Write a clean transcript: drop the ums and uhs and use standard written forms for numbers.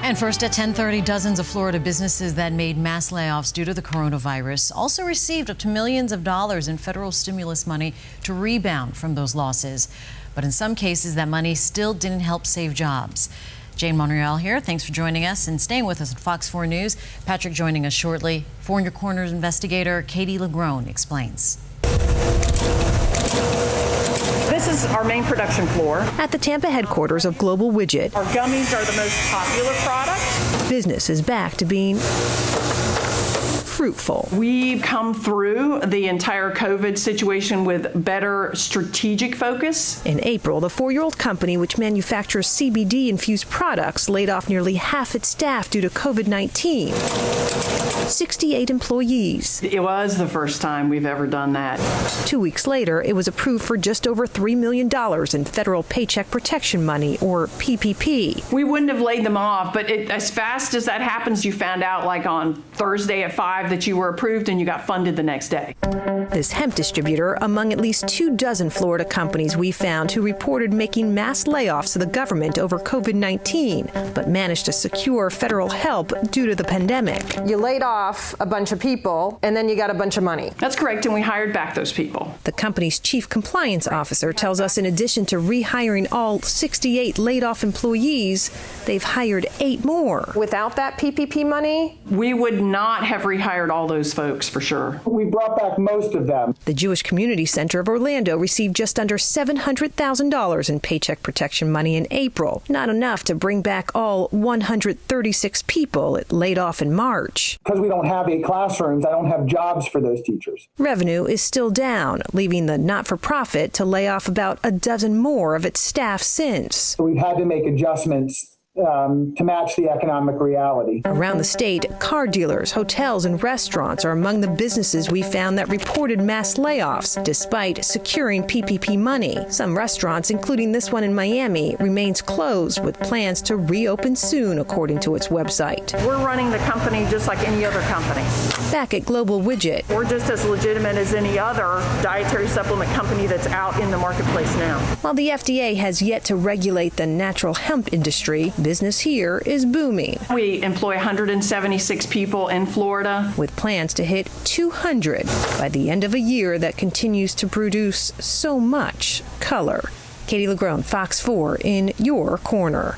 And first at 10:30, dozens of Florida businesses that made mass layoffs due to the coronavirus also received up to millions of dollars in federal stimulus money to rebound from those losses. But in some cases, that money still didn't help save jobs. Jane Monreal here. Thanks for joining us and staying with us at Fox 4 News. Patrick joining us shortly. Four in Your Corners investigator Katie LaGrone explains. This is our main production floor. At the Tampa headquarters of Global Widget, Our gummies are the most popular product. business is back to being fruitful. We've come through the entire COVID situation with better strategic focus. In April, the four-year-old company, which manufactures CBD-infused products, laid off nearly half its staff due to COVID-19. 68 employees. It was the first time we've ever done that. 2 weeks later, it was approved for just over $3 million in federal Paycheck Protection Money, or PPP. We wouldn't have laid them off, but as fast as that happens, you found out like on Thursday at 5 that you were approved and you got funded the next day. This hemp distributor among at least 24 Florida companies we found who reported making mass layoffs to the government over COVID-19, but managed to secure federal help due to the pandemic. You laid off a bunch of people, and then you got a bunch of money. That's correct, and we hired back those people. The company's chief compliance officer tells us in addition to rehiring all 68 laid-off employees, they've hired 8 more. Without that PPP money, We would not have rehired all those folks for sure. We brought back most of them. The Jewish Community Center of Orlando received just under $700,000 in Paycheck Protection Money in April, not enough to bring back all 136 people it laid off in March. Because we don't have 8 classrooms, I don't have jobs for those teachers. Revenue is still down, leaving the not-for-profit to lay off about a dozen more of its staff since. So we've had to make adjustments to match the economic reality. Around the state, car dealers, hotels, and restaurants are among the businesses we found that reported mass layoffs despite securing PPP money. Some restaurants, including this one in Miami, remains closed with plans to reopen soon, according to its website. We're running the company just like any other company. Back at Global Widget, We're just as legitimate as any other dietary supplement company that's out in the marketplace now. while the FDA has yet to regulate the natural hemp industry, business here is booming, We employ 176 people in Florida. with plans to hit 200 by the end of a year that continues to produce so much color. Katie LaGrone, Fox 4 in your corner.